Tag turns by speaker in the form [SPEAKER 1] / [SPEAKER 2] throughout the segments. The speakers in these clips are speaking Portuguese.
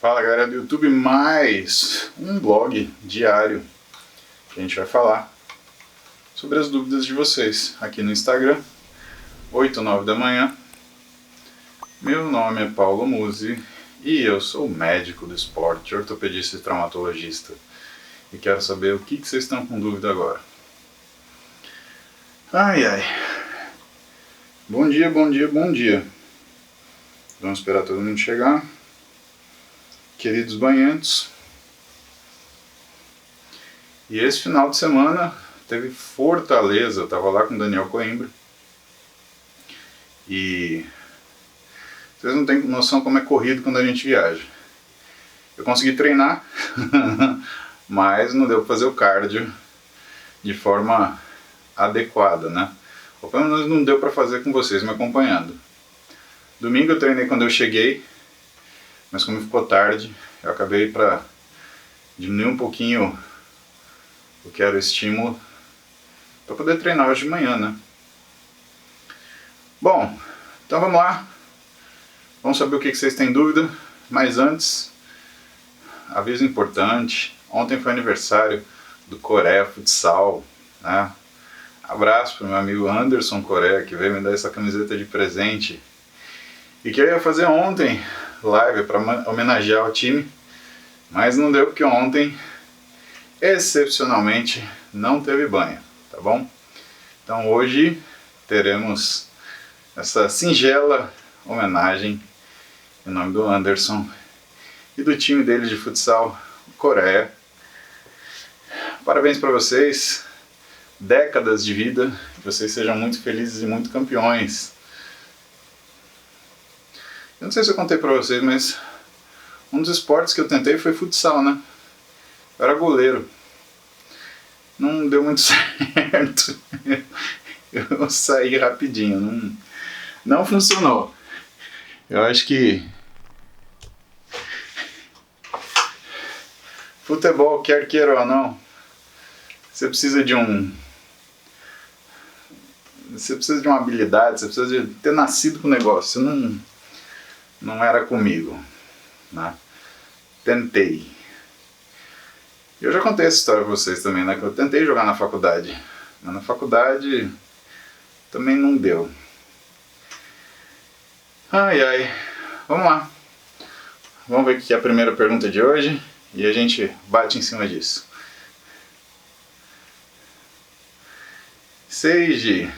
[SPEAKER 1] Fala galera do YouTube, mais um blog diário que a gente vai falar sobre as dúvidas de vocês aqui no Instagram, 8 ou 9 da manhã. Meu nome é Paulo Musi e eu sou médico do esporte, ortopedista e traumatologista. E quero saber o que vocês estão com dúvida agora. Bom dia, bom dia, bom dia. Vamos esperar todo mundo chegar. Queridos banhentos. E esse final de semana teve Fortaleza, eu estava lá com o Daniel Coimbra. E vocês não têm noção como é corrido quando a gente viaja. Eu consegui treinar, mas não deu para fazer o cardio de forma adequada, né? Ou pelo menos não deu para fazer com vocês me acompanhando. Domingo eu treinei quando eu cheguei, mas como ficou tarde, eu acabei para diminuir um pouquinho o que era o estímulo para poder treinar hoje de manhã, né? Bom, então vamos lá. Vamos saber o que vocês têm dúvida. Mas antes, aviso importante. Ontem foi aniversário do Coreia Futsal, né? Abraço para o meu amigo Anderson Coreia, que veio me dar essa camiseta de presente. E que eu ia fazer ontem live para homenagear o time, mas não deu porque ontem, excepcionalmente, não teve banho, tá bom? Então hoje teremos essa singela homenagem em nome do Anderson e do time dele de futsal, Coreia. Parabéns para vocês, décadas de vida, que vocês sejam muito felizes e muito campeões. Eu não sei se eu contei pra vocês, mas um dos esportes que eu tentei foi futsal, né? Eu era goleiro. Não deu muito certo. Eu saí rapidinho. Não funcionou. Eu acho que futebol, quer queira ou não, você precisa de uma habilidade, você precisa de ter nascido com o negócio. Não era comigo, né? Tentei. Eu já contei essa história pra vocês também, né? Que eu tentei jogar na faculdade, mas na faculdade também não deu. Vamos lá. Vamos ver o que é a primeira pergunta de hoje e a gente bate em cima disso. Seiji,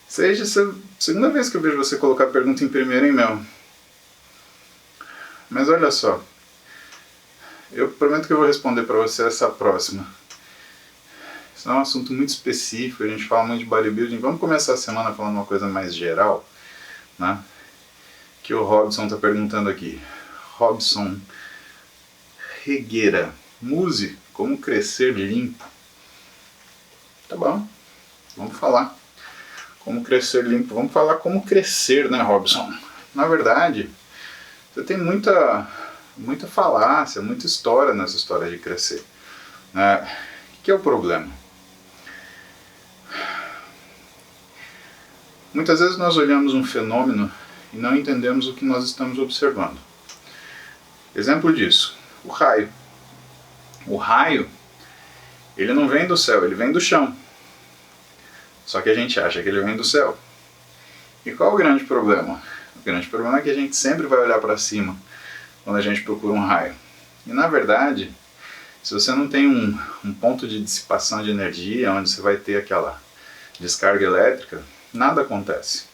[SPEAKER 1] essa é a segunda vez que eu vejo você colocar a pergunta em primeiro, hein, Mel? Mas olha só, eu prometo que eu vou responder para você essa próxima. Isso é um assunto muito específico, a gente fala muito de bodybuilding. Vamos começar a semana falando uma coisa mais geral, né? Que o Robson está perguntando aqui. Robson Regueira, Musi, como crescer limpo? Tá bom, vamos falar. Como crescer limpo. Vamos falar como crescer, né, Robson? Na verdade, você tem muita falácia, muita história nessa história de crescer. O que é o problema? Muitas vezes nós olhamos um fenômeno e não entendemos o que nós estamos observando. Exemplo disso, o raio. O raio, ele não vem do céu, ele vem do chão. Só que a gente acha que ele vem do céu. E qual é o grande problema? O grande problema é que a gente sempre vai olhar para cima quando a gente procura um raio. E na verdade, se você não tem um ponto de dissipação de energia, onde você vai ter aquela descarga elétrica, nada acontece.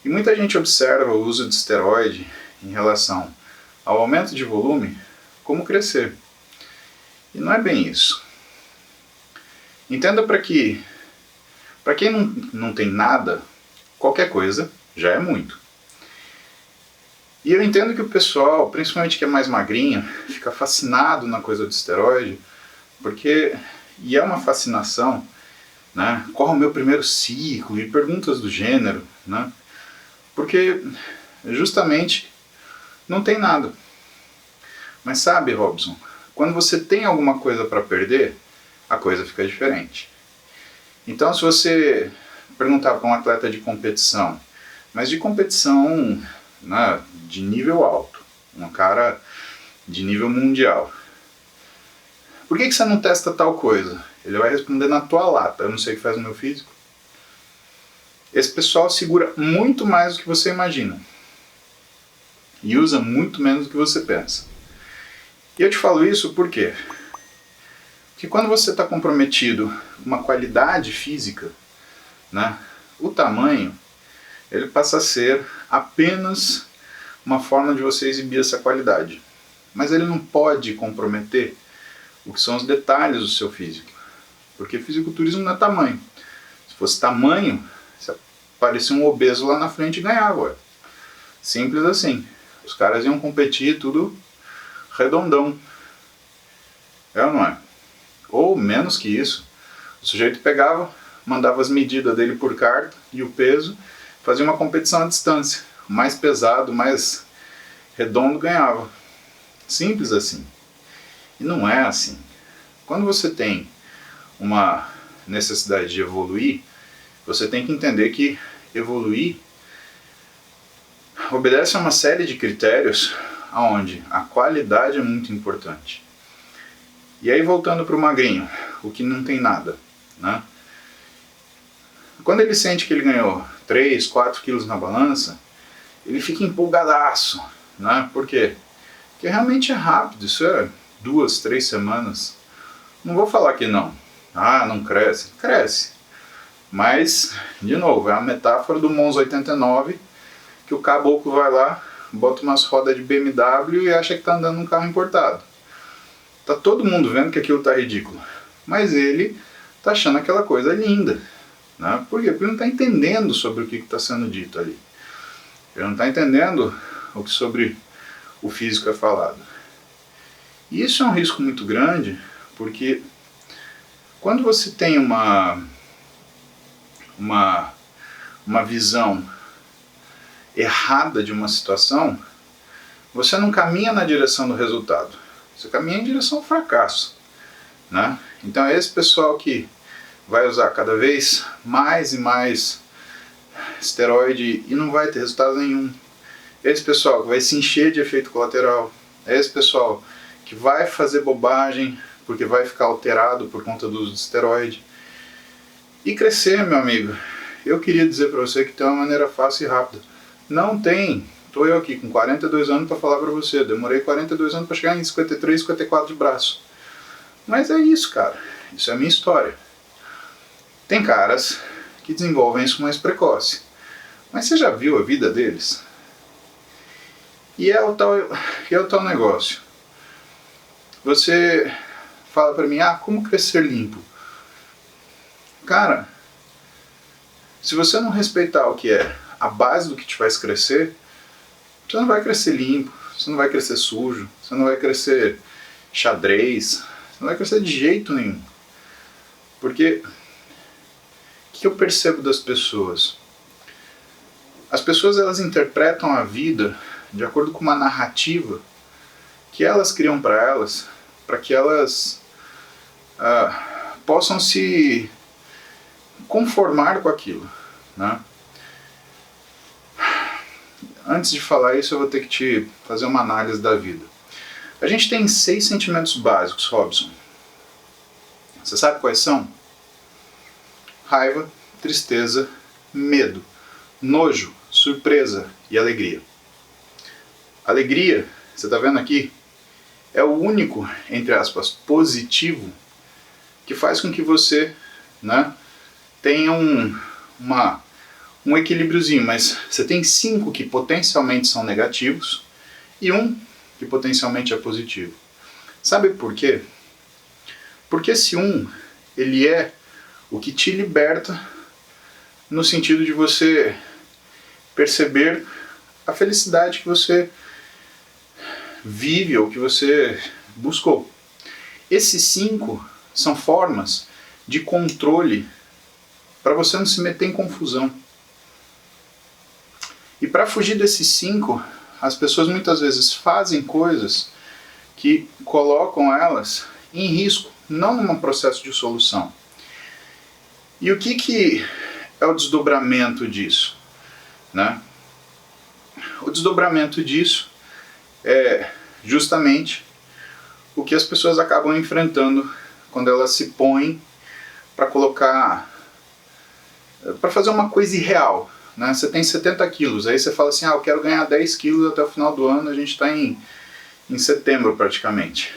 [SPEAKER 1] E muita gente observa o uso de esteroide em relação ao aumento de volume como crescer. E não é bem isso. Entenda para quem não tem nada, qualquer coisa já é muito. E eu entendo que o pessoal, principalmente que é mais magrinho, fica fascinado na coisa do esteroide, e é uma fascinação, né? Qual é o meu primeiro ciclo? E perguntas do gênero, né? Porque justamente não tem nada. Mas sabe, Robson, quando você tem alguma coisa para perder, a coisa fica diferente. Então, se você perguntar para um atleta de competição mas de competição, né, de nível alto, um cara de nível mundial. Por que você não testa tal coisa? Ele vai responder na tua lata, eu não sei o que faz no meu físico. Esse pessoal segura muito mais do que você imagina. E usa muito menos do que você pensa. E eu te falo isso por quê? Porque quando você está comprometido com uma qualidade física, né, o tamanho, ele passa a ser apenas uma forma de você exibir essa qualidade. Mas ele não pode comprometer o que são os detalhes do seu físico. Porque fisiculturismo não é tamanho. Se fosse tamanho, se aparecia um obeso lá na frente e ganhava. Ué. Simples assim. Os caras iam competir tudo redondão. É ou não é? Ou menos que isso. O sujeito pegava, mandava as medidas dele por carta e o peso, fazia uma competição à distância. O mais pesado, o mais redondo ganhava. Simples assim. E não é assim. Quando você tem uma necessidade de evoluir, você tem que entender que evoluir obedece a uma série de critérios onde a qualidade é muito importante. E aí voltando para o magrinho, o que não tem nada, né? Quando ele sente que ele ganhou 3, 4 quilos na balança, ele fica empolgadaço, né? Por quê? Porque realmente é rápido, isso é 2, 3 semanas. Não vou falar que não. Ah, não cresce. Cresce. Mas, de novo, é a metáfora do Monza 89, que o caboclo vai lá, bota umas rodas de BMW e acha que está andando num carro importado. Tá todo mundo vendo que aquilo tá ridículo. Mas ele tá achando aquela coisa linda. Né? Por quê? Porque ele não está entendendo sobre o que está sendo dito ali. Ele não está entendendo o que sobre o físico é falado. E isso é um risco muito grande, porque quando você tem uma visão errada de uma situação, você não caminha na direção do resultado. Você caminha em direção ao fracasso. Né? Então é esse pessoal que vai usar cada vez mais e mais esteroide e não vai ter resultado nenhum. É esse pessoal que vai se encher de efeito colateral. É esse pessoal que vai fazer bobagem porque vai ficar alterado por conta do uso de esteroide. E crescer, meu amigo, eu queria dizer para você que tem uma maneira fácil e rápida. Não tem. Estou eu aqui com 42 anos para falar para você. Demorei 42 anos para chegar em 53, 54 de braço. Mas é isso, cara. Isso é a minha história. Tem caras que desenvolvem isso mais precoce. Mas você já viu a vida deles? E é o tal negócio. Você fala pra mim, como crescer limpo? Cara, se você não respeitar o que é a base do que te faz crescer, você não vai crescer limpo, você não vai crescer sujo, você não vai crescer xadrez, você não vai crescer de jeito nenhum. Porque o que eu percebo das pessoas? As pessoas, elas interpretam a vida de acordo com uma narrativa que elas criam para elas, para que elas possam se conformar com aquilo, né? Antes de falar isso, eu vou ter que te fazer uma análise da vida. A gente tem 6 sentimentos básicos, Robson. Você sabe quais são? Raiva, tristeza, medo, nojo, surpresa e alegria. Alegria, você está vendo aqui, é o único, entre aspas, positivo que faz com que você, né, tenha um equilíbriozinho, mas você tem 5 que potencialmente são negativos e 1 que potencialmente é positivo. Sabe por quê? Porque esse 1, ele é o que te liberta no sentido de você perceber a felicidade que você vive ou que você buscou. Esses 5 são formas de controle para você não se meter em confusão. E para fugir desses 5, as pessoas muitas vezes fazem coisas que colocam elas em risco, não num processo de solução. E o que é o desdobramento disso? né? O desdobramento disso é justamente o que as pessoas acabam enfrentando quando elas se põem para fazer uma coisa irreal, né? Você tem 70 quilos, aí você fala assim, eu quero ganhar 10 quilos até o final do ano, a gente está em setembro praticamente.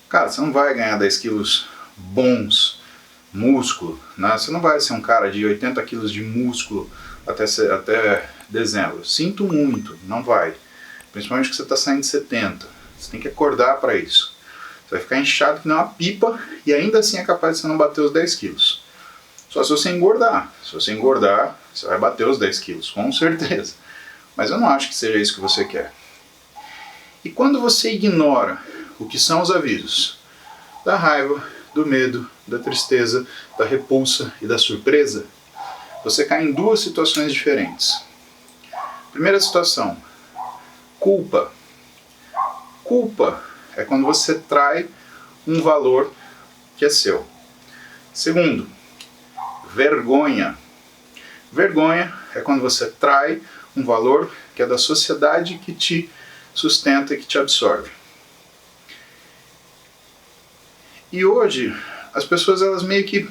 [SPEAKER 1] Cara, você não vai ganhar 10 quilos bons, músculo, né? Você não vai ser um cara de 80 quilos de músculo até dezembro. Sinto muito, não vai. Principalmente que você está saindo de 70. Você tem que acordar para isso. Você vai ficar inchado que nem uma pipa e ainda assim é capaz de você não bater os 10 quilos. Só se você engordar. Se você engordar, você vai bater os 10 quilos, com certeza. Mas eu não acho que seja isso que você quer. E quando você ignora o que são os avisos da raiva, do medo, da tristeza, da repulsa e da surpresa, você cai em duas situações diferentes. Primeira situação, culpa. Culpa é quando você trai um valor que é seu. Segundo, vergonha. Vergonha é quando você trai um valor que é da sociedade que te sustenta e que te absorve. E hoje, as pessoas elas meio que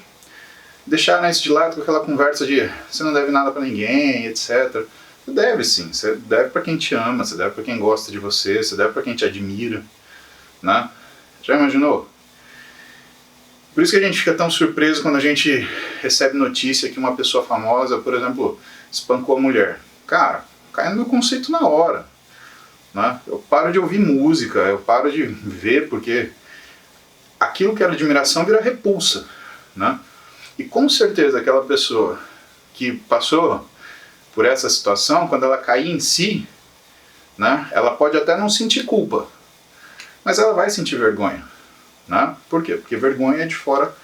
[SPEAKER 1] deixaram isso de lado com aquela conversa de você não deve nada para ninguém, etc. Você deve sim, você deve para quem te ama, você deve para quem gosta de você, você deve para quem te admira, né? Já imaginou? Por isso que a gente fica tão surpreso quando a gente recebe notícia que uma pessoa famosa, por exemplo, espancou a mulher. Cara, cai no meu conceito na hora, né? Eu paro de ouvir música, eu paro de ver, porque aquilo que era admiração vira repulsa, né? E com certeza aquela pessoa que passou por essa situação, quando ela cair em si, né, ela pode até não sentir culpa, mas ela vai sentir vergonha, né? Por quê? Porque vergonha é de fora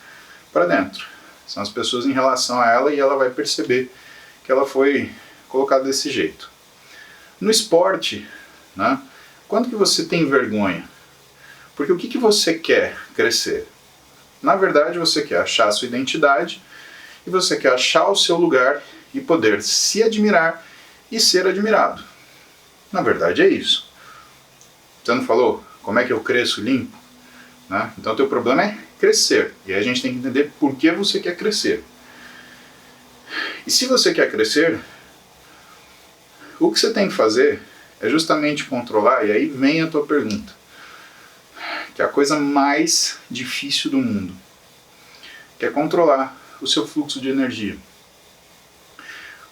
[SPEAKER 1] para dentro. São as pessoas em relação a ela e ela vai perceber que ela foi colocada desse jeito. No esporte, né, quando que você tem vergonha? Porque o que você quer crescer? Na verdade, você quer achar a sua identidade e você quer achar o seu lugar e poder se admirar e ser admirado. Na verdade, é isso. Você não falou como é que eu cresço limpo? Né? Então, o teu problema é crescer. E aí a gente tem que entender por que você quer crescer. E se você quer crescer, o que você tem que fazer é justamente controlar, e aí vem a tua pergunta, que é a coisa mais difícil do mundo, que é controlar o seu fluxo de energia.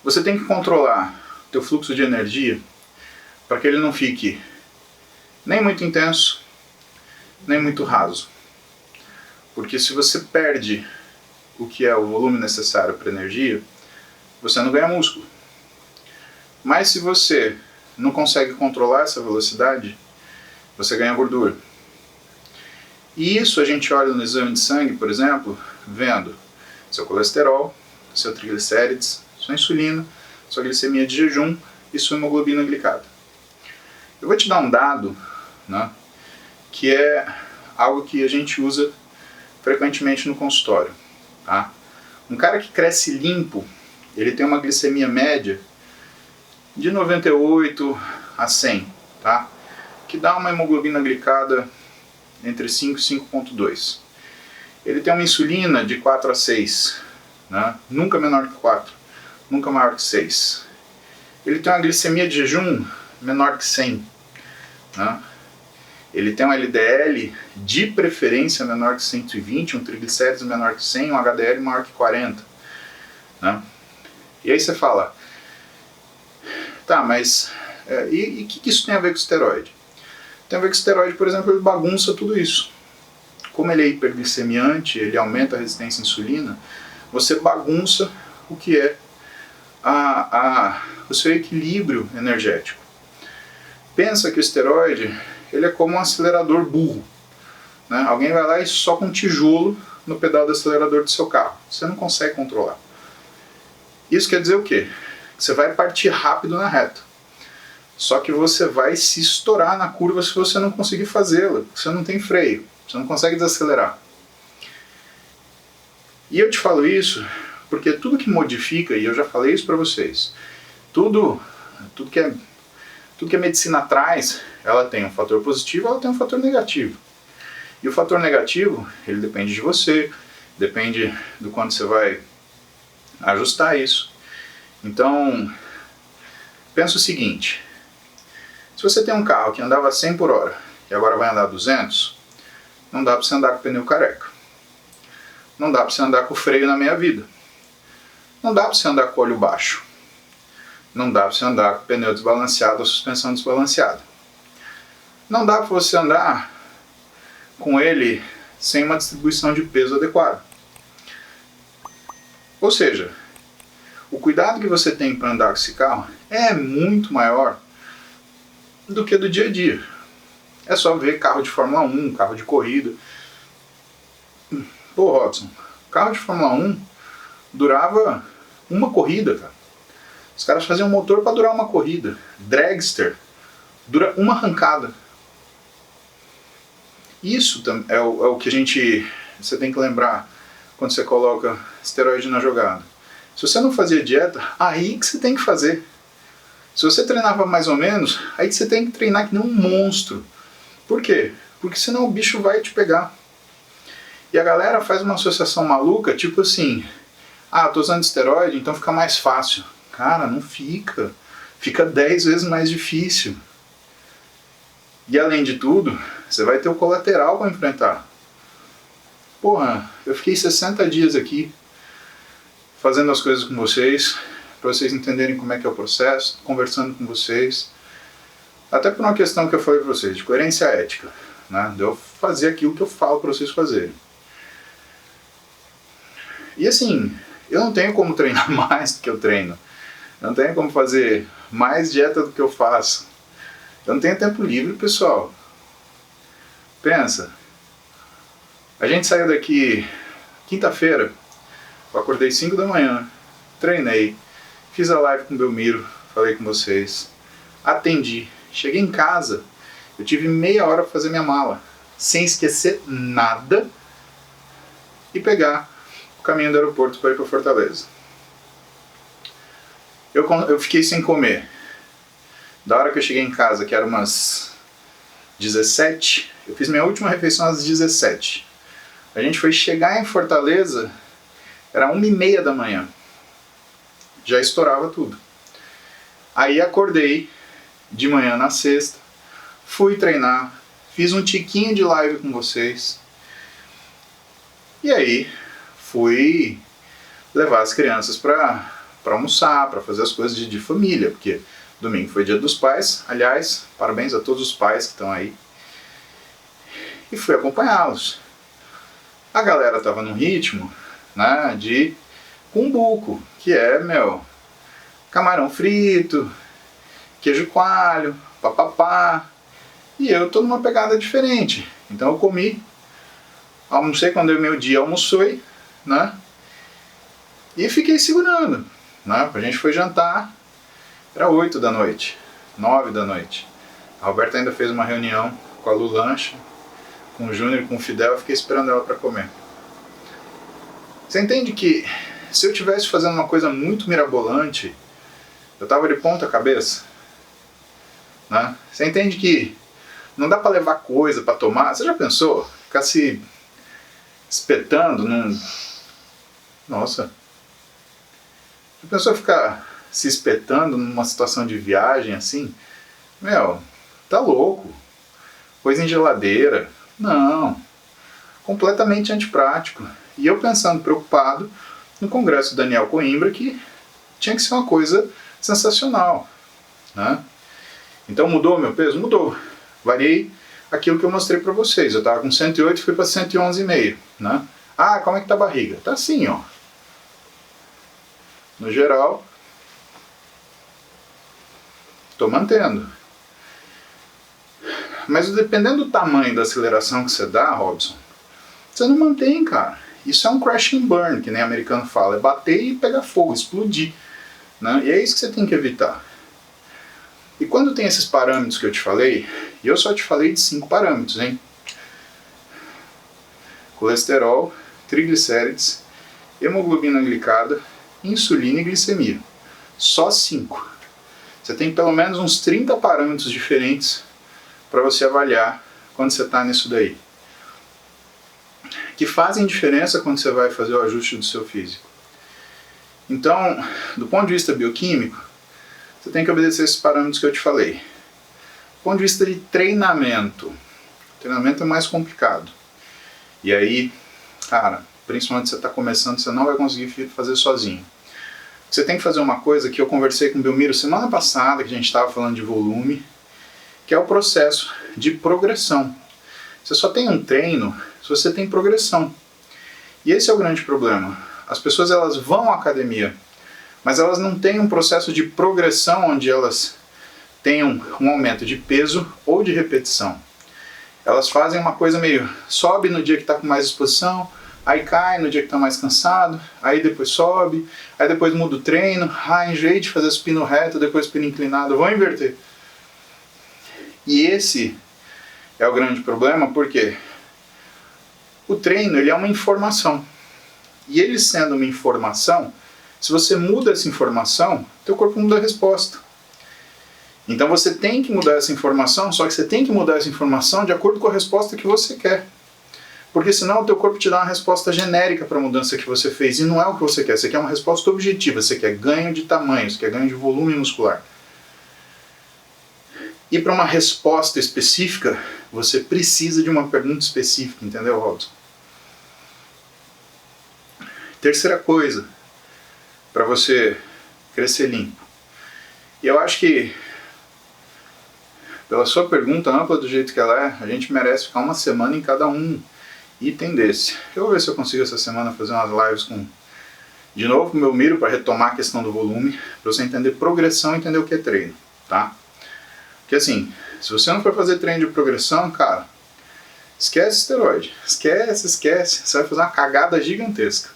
[SPEAKER 1] Você tem que controlar o teu fluxo de energia para que ele não fique nem muito intenso, nem muito raso. Porque se você perde o que é o volume necessário para energia, você não ganha músculo. Mas se você não consegue controlar essa velocidade, você ganha gordura. E isso a gente olha no exame de sangue, por exemplo, vendo seu colesterol, seu triglicérides, sua insulina, sua glicemia de jejum e sua hemoglobina glicada. Eu vou te dar um dado, né, que é algo que a gente usa frequentemente no consultório. Tá? Um cara que cresce limpo, ele tem uma glicemia média de 98 a 100, tá? Que dá uma hemoglobina glicada entre 5 e 5,2. Ele tem uma insulina de 4 a 6, né? Nunca menor que 4, nunca maior que 6. Ele tem uma glicemia de jejum menor que 100, né? Ele tem um LDL de preferência menor que 120, um triglicérides menor que 100, um HDL maior que 40, né? E aí você fala, tá, mas e o que isso tem a ver com esteroide? Tem a ver com esteroide, por exemplo, ele bagunça tudo isso. Como ele é hiperglicemiante, ele aumenta a resistência à insulina, você bagunça o que é o seu equilíbrio energético. Pensa que o esteroide ele é como um acelerador burro, né? Alguém vai lá e soca um tijolo no pedal do acelerador do seu carro. Você não consegue controlar. Isso quer dizer o quê? Você vai partir rápido na reta. Só que você vai se estourar na curva se você não conseguir fazê-la. Você não tem freio. Você não consegue desacelerar. E eu te falo isso porque tudo que modifica, e eu já falei isso para vocês, Tudo, tudo que é, tudo que a medicina traz, ela tem um fator positivo, ela tem um fator negativo. E o fator negativo, ele depende de você, depende do quanto você vai ajustar isso. Então, pensa o seguinte, se você tem um carro que andava 100 por hora e agora vai andar 200, não dá para você andar com o pneu careca. Não dá para você andar com o freio na meia vida. Não dá para você andar com o óleo baixo. Não dá para você andar com o pneu desbalanceado ou suspensão desbalanceada. Não dá para você andar com ele sem uma distribuição de peso adequada. Ou seja, o cuidado que você tem para andar com esse carro é muito maior do que do dia a dia. É só ver carro de Fórmula 1, carro de corrida. Pô, Robson, carro de Fórmula 1 durava uma corrida, cara. Os caras faziam motor para durar uma corrida. Dragster dura uma arrancada. Isso é o que você tem que lembrar quando você coloca esteroide na jogada. Se você não fazia dieta, aí que você tem que fazer. Se você treinava mais ou menos, aí que você tem que treinar que nem um monstro. Por quê? Porque senão o bicho vai te pegar. E a galera faz uma associação maluca, tipo assim, eu tô usando esteroide, então fica mais fácil. Cara, não fica. Fica 10 vezes mais difícil. E além de tudo, você vai ter o colateral para enfrentar. Porra, eu fiquei 60 dias aqui fazendo as coisas com vocês, para vocês entenderem como é que é o processo, conversando com vocês. Até por uma questão que eu falei para vocês, de coerência ética, né? De eu fazer aquilo que eu falo para vocês fazerem. E assim, eu não tenho como treinar mais do que eu treino. Eu não tenho como fazer mais dieta do que eu faço. Eu não tenho tempo livre, pessoal. Pensa. A gente saiu daqui quinta-feira. Eu acordei 5 da manhã. Treinei. Fiz a live com o Belmiro. Falei com vocês. Atendi. Cheguei em casa. Eu tive meia hora para fazer minha mala. Sem esquecer nada. E pegar o caminho do aeroporto para ir para Fortaleza. Eu fiquei sem comer. Da hora que eu cheguei em casa, que era umas 17, eu fiz minha última refeição às 17. A gente foi chegar em Fortaleza, era 1h30 da manhã. Já estourava tudo. Aí acordei de manhã na sexta, fui treinar, fiz um tiquinho de live com vocês. E aí fui levar as crianças para almoçar, para fazer as coisas de família, porque domingo foi dia dos pais, aliás, parabéns a todos os pais que estão aí. E fui acompanhá-los. A galera estava num ritmo, né, de cumbuco, que é, camarão frito, queijo coalho, papapá. E eu tô numa pegada diferente. Então eu comi, almocei quando deu meio-dia, almocei, né, e fiquei segurando. Né? A gente foi jantar, era 8 da noite, 9 da noite. A Roberta ainda fez uma reunião com a Lu Lancha, com o Júnior e com o Fidel, eu fiquei esperando ela para comer. Você entende que se eu estivesse fazendo uma coisa muito mirabolante, eu tava de ponta cabeça? Né? Você entende que não dá para levar coisa para tomar? Você já pensou? Ficar se espetando num... Nossa... A pessoa ficar se espetando numa situação de viagem assim, tá louco. Coisa em geladeira. Não. Completamente antiprático. E eu pensando, preocupado, no congresso do Daniel Coimbra, que tinha que ser uma coisa sensacional. Né? Então mudou meu peso? Mudou. Variei aquilo que eu mostrei para vocês. Eu estava com 108 e fui para 111,5. Né? Como é que tá a barriga? Tá assim, ó. No geral, estou mantendo. Mas dependendo do tamanho da aceleração que você dá, Robson, você não mantém, cara. Isso é um crash and burn, que nem o americano fala. É bater e pegar fogo, explodir. Né? E é isso que você tem que evitar. E quando tem esses parâmetros que eu te falei, e eu só te falei de 5 parâmetros, hein? Colesterol, triglicérides, hemoglobina glicada, insulina e glicemia. Só 5. Você tem pelo menos uns 30 parâmetros diferentes para você avaliar quando você está nisso daí, que fazem diferença quando você vai fazer o ajuste do seu físico. Então, do ponto de vista bioquímico, você tem que obedecer esses parâmetros que eu te falei. Do ponto de vista de treinamento, treinamento é mais complicado. E aí, cara, principalmente se você está começando, você não vai conseguir fazer sozinho. Você tem que fazer uma coisa que eu conversei com o Belmiro semana passada, que a gente estava falando de volume, que é o processo de progressão. Você só tem um treino se você tem progressão. E esse é o grande problema. As pessoas elas vão à academia, mas elas não têm um processo de progressão onde elas tenham um aumento de peso ou de repetição. Elas fazem uma coisa meio, sobe no dia que está com mais disposição, aí cai no dia que está mais cansado, aí depois sobe, aí depois muda o treino, enjoei de fazer supino reto, depois supino inclinado, vou inverter. E esse é o grande problema, porque o treino ele é uma informação. E ele sendo uma informação, se você muda essa informação, teu corpo muda a resposta. Então você tem que mudar essa informação, só que você tem que mudar essa informação de acordo com a resposta que você quer. Porque senão o teu corpo te dá uma resposta genérica para a mudança que você fez, e não é o que você quer. Você quer uma resposta objetiva, você quer ganho de tamanho, você quer ganho de volume muscular. E para uma resposta específica, você precisa de uma pergunta específica, entendeu, Robson? Terceira coisa, para você crescer limpo. E eu acho que, pela sua pergunta ampla do jeito que ela é, a gente merece ficar uma semana em cada um item desse. Eu vou ver se eu consigo essa semana fazer umas lives de novo com o Belmiro para retomar a questão do volume, para você entender progressão e entender o que é treino, tá? Porque assim, se você não for fazer treino de progressão, cara, esquece esteroide. Esquece. Você vai fazer uma cagada gigantesca.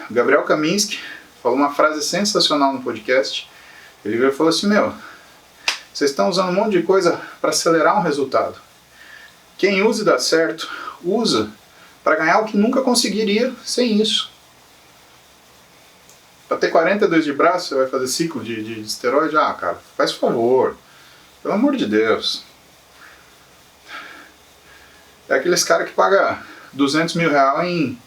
[SPEAKER 1] O Gabriel Kaminski falou uma frase sensacional no podcast. Ele veio e falou assim, vocês estão usando um monte de coisa para acelerar um resultado. Quem usa e dá certo, usa para ganhar o que nunca conseguiria sem isso. Para ter 42 de braço, você vai fazer ciclo de esteroide? Cara, faz favor. Pelo amor de Deus. É aqueles caras que pagam 200 mil reais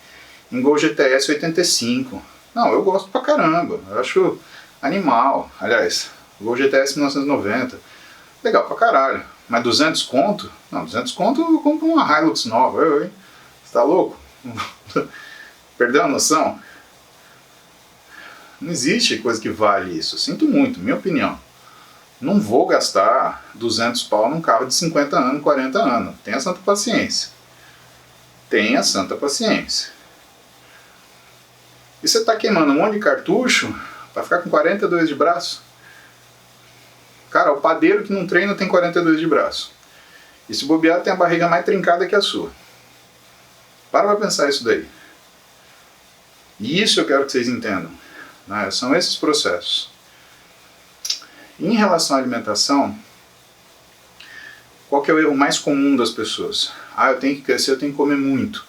[SPEAKER 1] em Gol GTS 85. Não, eu gosto pra caramba. Eu acho animal. Aliás, Gol GTS 1990. Legal pra caralho. Mas 200 conto? Não, 200 conto eu compro uma Hilux nova. Você tá louco? Perdeu a noção? Não existe coisa que vale isso. Sinto muito, minha opinião. Não vou gastar 200 pau num carro de 50 anos, 40 anos. Tenha santa paciência. Tenha santa paciência. E você está queimando um monte de cartucho para ficar com 42 de braço? Cara, o padeiro que não treina tem 42 de braço. E se bobear tem a barriga mais trincada que a sua. Para pensar isso daí. E isso eu quero que vocês entendam. Né? São esses processos. Em relação à alimentação, qual que é o erro mais comum das pessoas? Eu tenho que crescer, eu tenho que comer muito.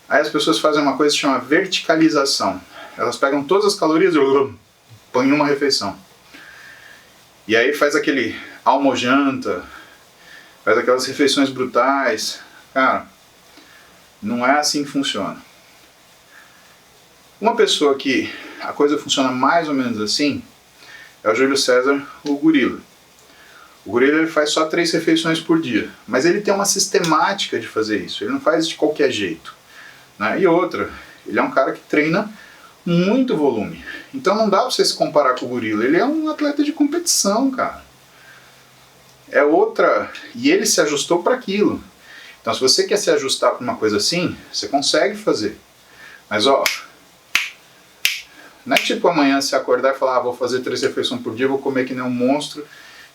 [SPEAKER 1] Aí as pessoas fazem uma coisa que se chama verticalização. Elas pegam todas as calorias e põem em uma refeição. E aí faz aquele almojanta, faz aquelas refeições brutais. Cara, não é assim que funciona. Uma pessoa que a coisa funciona mais ou menos assim é o Júlio César, o gorila. O gorila ele faz só 3 refeições por dia, mas ele tem uma sistemática de fazer isso, ele não faz de qualquer jeito. Né? E outra, ele é um cara que treina muito volume, então não dá pra você se comparar com o gorila, ele é um atleta de competição, cara. É outra, e ele se ajustou para aquilo. Então se você quer se ajustar para uma coisa assim, você consegue fazer. Mas não é tipo amanhã você acordar e falar, vou fazer 3 refeições por dia, vou comer que nem um monstro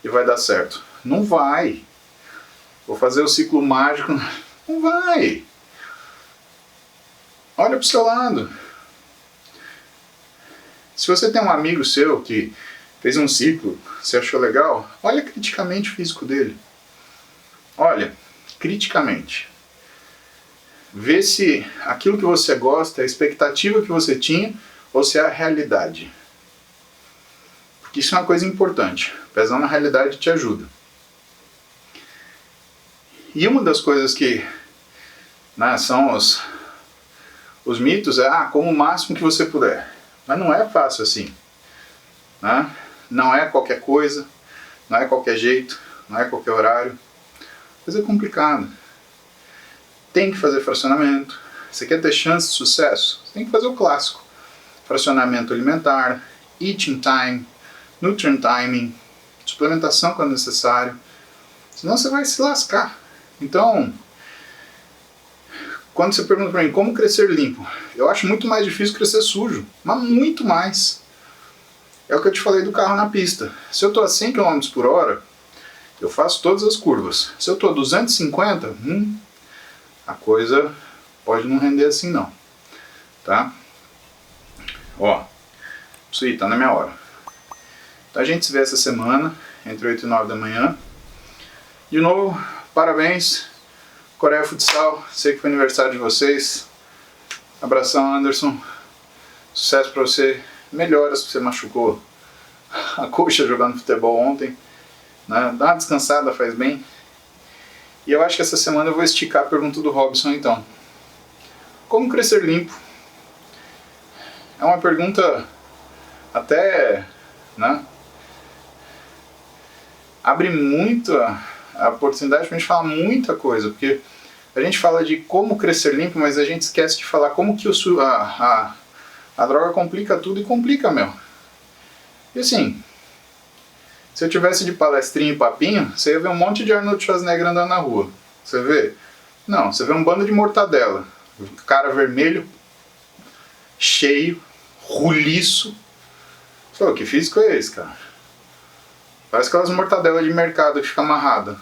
[SPEAKER 1] e vai dar certo. Não vai. Vou fazer o ciclo mágico. Não vai. Olha pro seu lado. Se você tem um amigo seu que fez um ciclo, você achou legal, olha criticamente o físico dele. Olha, criticamente. Vê se aquilo que você gosta é a expectativa que você tinha ou se é a realidade. Porque Isso é uma coisa importante. Pesar na realidade te ajuda. E uma das coisas que, né, são os mitos é como o máximo que você puder. Mas não é fácil assim. Né? Não é qualquer coisa, não é qualquer jeito, não é qualquer horário. Coisa complicada. Tem que fazer fracionamento. Você quer ter chance de sucesso? Você tem que fazer o clássico. Fracionamento alimentar, eating time, nutrient timing, suplementação quando necessário. Senão você vai se lascar. Então, quando você pergunta para mim como crescer limpo, eu acho muito mais difícil crescer sujo, mas muito mais. É o que eu te falei do carro na pista. Se eu estou a 100 km por hora, eu faço todas as curvas. Se eu estou a 250, a coisa pode não render assim não. Tá? Ó, isso aí, tá na minha hora. Então a gente se vê essa semana, entre 8 e 9 da manhã. De novo, parabéns, Coreia Futsal, sei que foi aniversário de vocês. Abração, Anderson. Sucesso pra você. Melhoras se você machucou a coxa jogando futebol ontem. Né? Dá uma descansada, faz bem. E eu acho que essa semana eu vou esticar a pergunta do Robson então. Como crescer limpo? É uma pergunta até, né, abre muito a oportunidade para a gente falar muita coisa, porque a gente fala de como crescer limpo, mas a gente esquece de falar como que a droga complica tudo e complica, meu. E assim, se eu tivesse de palestrinha e papinho, você ia ver um monte de Arnold Schwarzenegger andando na rua. Você vê? Não, você vê um bando de mortadela, cara vermelho, cheio, roliço. Pô, que físico é esse, cara? Parece aquelas mortadelas de mercado que fica amarrada.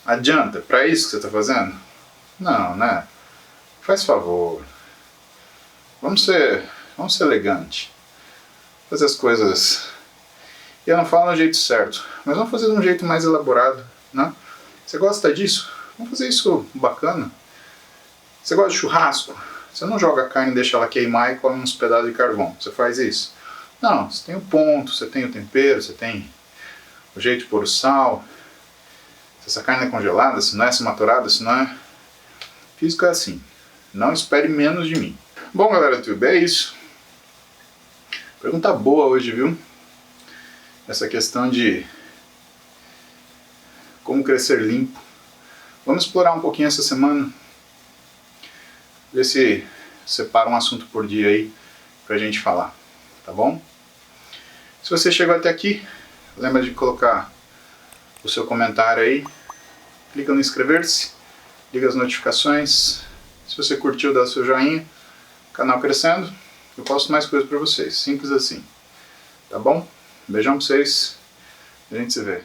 [SPEAKER 1] Adianta? Pra isso que você tá fazendo? Não, né? Faz favor. Vamos ser elegante. Fazer as coisas. E eu não falo do jeito certo, mas vamos fazer de um jeito mais elaborado, né? Você gosta disso? Vamos fazer isso bacana. Você gosta de churrasco? Você não joga a carne e deixa ela queimar e come uns pedaços de carvão. Você faz isso? Não, você tem o ponto, você tem o tempero, você tem o jeito de pôr o sal. Se essa carne é congelada, se não é maturada, se não é... Físico é assim. Não espere menos de mim. Bom, galera do YouTube, é isso. Pergunta boa hoje, viu? Essa questão de como crescer limpo. Vamos explorar um pouquinho essa semana. Ver se separa um assunto por dia aí pra gente falar, tá bom? Se você chegou até aqui, lembra de colocar o seu comentário aí, clica no inscrever-se, liga as notificações, se você curtiu dá seu joinha, canal crescendo, eu posto mais coisas pra vocês, simples assim, tá bom? Beijão pra vocês, a gente se vê.